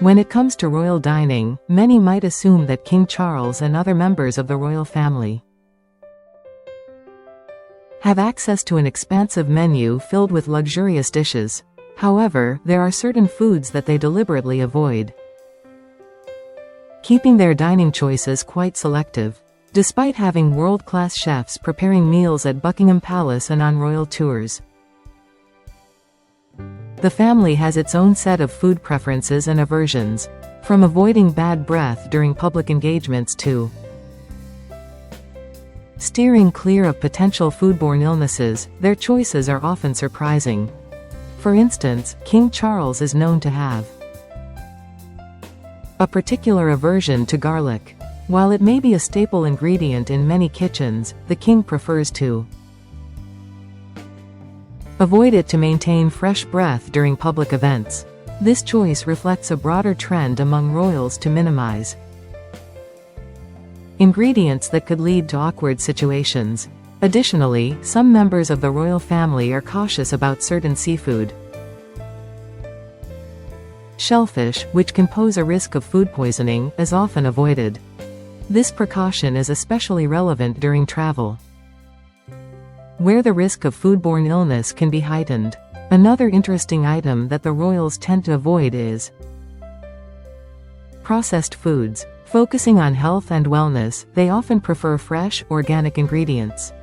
When it comes to royal dining, many might assume that King Charles and other members of the royal family have access to an expansive menu filled with luxurious dishes. However, there are certain foods that they deliberately avoid, keeping their dining choices quite selective. Despite having world-class chefs preparing meals at Buckingham Palace and on royal tours, the family has its own set of food preferences and aversions, from avoiding bad breath during public engagements to steering clear of potential foodborne illnesses. Their choices are often surprising. For instance, King Charles is known to have a particular aversion to garlic. While it may be a staple ingredient in many kitchens, the king prefers to avoid it to maintain fresh breath during public events. This choice reflects a broader trend among royals to minimize ingredients that could lead to awkward situations. Additionally, some members of the royal family are cautious about certain seafood. Shellfish, which can pose a risk of food poisoning, is often avoided. This precaution is especially relevant during travel, where the risk of foodborne illness can be heightened. Another interesting item that the royals tend to avoid is processed foods. Focusing on health and wellness, they often prefer fresh, organic ingredients.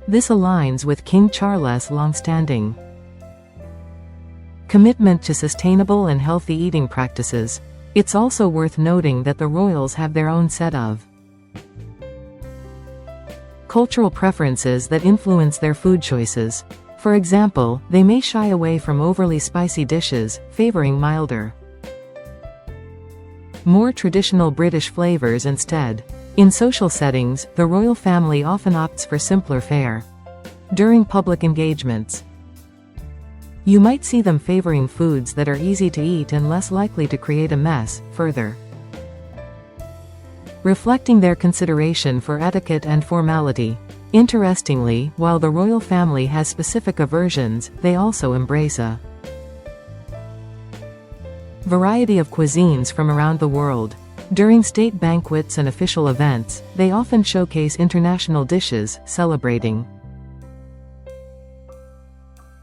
This aligns with King Charles' long-standing commitment to sustainable and healthy eating practices. It's also worth noting that the royals have their own set of cultural preferences that influence their food choices. For example, they may shy away from overly spicy dishes, favoring milder, more traditional British flavors instead. In social settings, the royal family often opts for simpler fare. During public engagements, you might see them favoring foods that are easy to eat and less likely to create a mess, further reflecting their consideration for etiquette and formality. Interestingly, while the royal family has specific aversions, they also embrace a variety of cuisines from around the world. During state banquets and official events, they often showcase international dishes, celebrating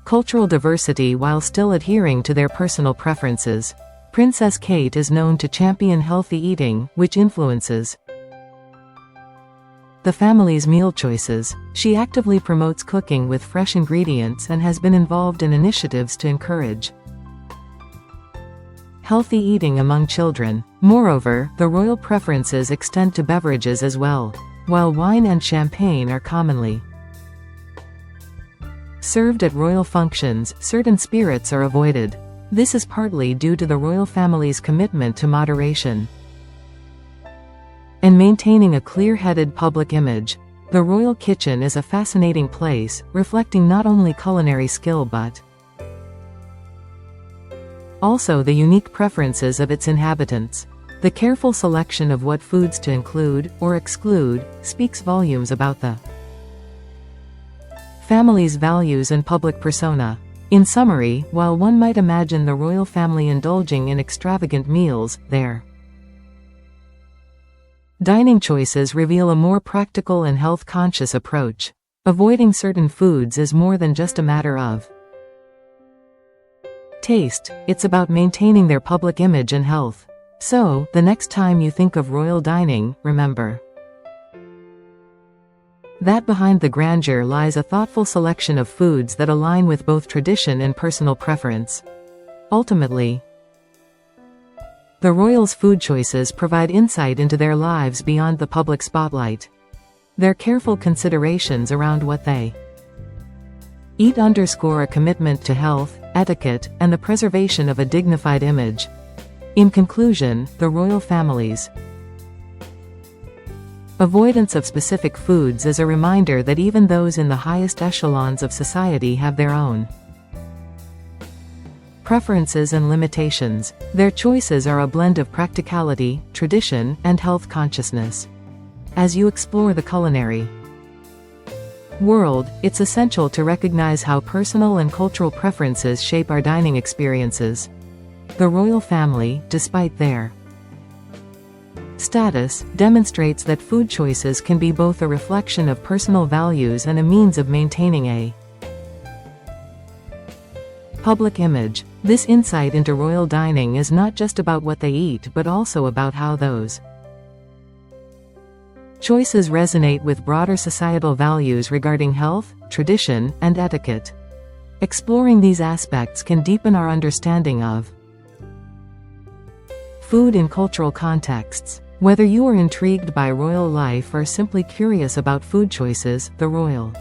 cultural diversity while still adhering to their personal preferences. Princess Kate is known to champion healthy eating, which influences the family's meal choices. She actively promotes cooking with fresh ingredients and has been involved in initiatives to encourage healthy eating among children. Moreover, the royal preferences extend to beverages as well. While wine and champagne are commonly served at royal functions, certain spirits are avoided. This is partly due to the royal family's commitment to moderation and maintaining a clear-headed public image. The royal kitchen is a fascinating place, reflecting not only culinary skill but also the unique preferences of its inhabitants. The careful selection of what foods to include, or exclude, speaks volumes about the family's values and public persona. In summary, while one might imagine the royal family indulging in extravagant meals, their dining choices reveal a more practical and health-conscious approach. Avoiding certain foods is more than just a matter of taste, it's about maintaining their public image and health. So, the next time you think of royal dining, remember that behind the grandeur lies a thoughtful selection of foods that align with both tradition and personal preference. Ultimately, the royals' food choices provide insight into their lives beyond the public spotlight. Their careful considerations around what they eat underscore a commitment to health, etiquette, and the preservation of a dignified image. In conclusion, the royal family's avoidance of specific foods is a reminder that even those in the highest echelons of society have their own preferences and limitations. Their choices are a blend of practicality, tradition, and health consciousness. As you explore the culinary world, it's essential to recognize how personal and cultural preferences shape our dining experiences. The royal family, despite their status, demonstrates that food choices can be both a reflection of personal values and a means of maintaining a public image. This insight into royal dining is not just about what they eat but also about how those choices resonate with broader societal values regarding health, tradition, and etiquette. Exploring these aspects can deepen our understanding of food in cultural contexts. Whether you are intrigued by royal life or simply curious about food choices, the royal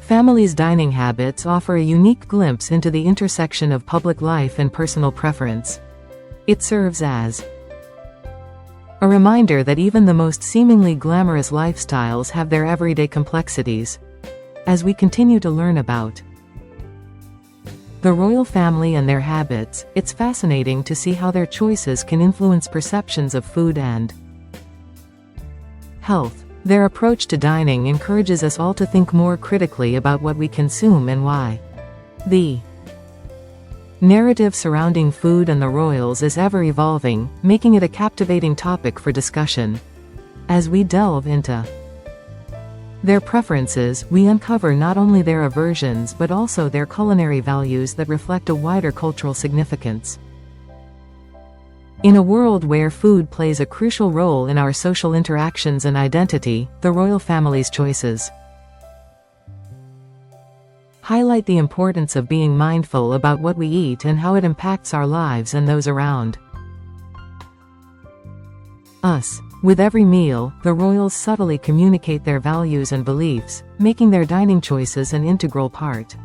family's dining habits offer a unique glimpse into the intersection of public life and personal preference. It serves as a reminder that even the most seemingly glamorous lifestyles have their everyday complexities. As we continue to learn about the royal family and their habits, it's fascinating to see how their choices can influence perceptions of food and health. Their approach to dining encourages us all to think more critically about what we consume and why. The narrative surrounding food and the royals is ever evolving, making it a captivating topic for discussion. As we delve into their preferences, we uncover not only their aversions but also their culinary values that reflect a wider cultural significance. In a world where food plays a crucial role in our social interactions and identity, the royal family's choices highlight the importance of being mindful about what we eat and how it impacts our lives and those around us. With every meal, the royals subtly communicate their values and beliefs, making their dining choices an integral part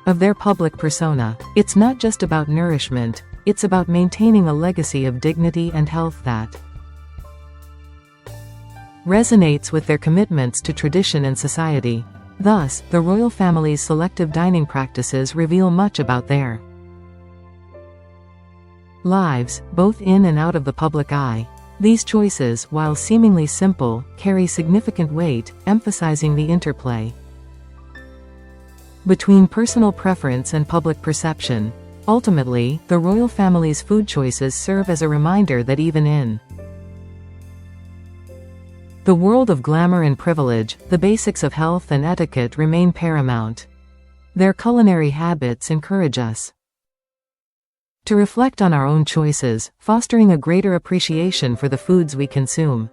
of their public persona. It's not just about nourishment, it's about maintaining a legacy of dignity and health that resonates with their commitments to tradition and society. Thus, the royal family's selective dining practices reveal much about their lives, both in and out of the public eye. These choices, while seemingly simple, carry significant weight, emphasizing the interplay between personal preference and public perception. Ultimately, the royal family's food choices serve as a reminder that even in the world of glamour and privilege, the basics of health and etiquette remain paramount. Their culinary habits encourage us to reflect on our own choices, fostering a greater appreciation for the foods we consume.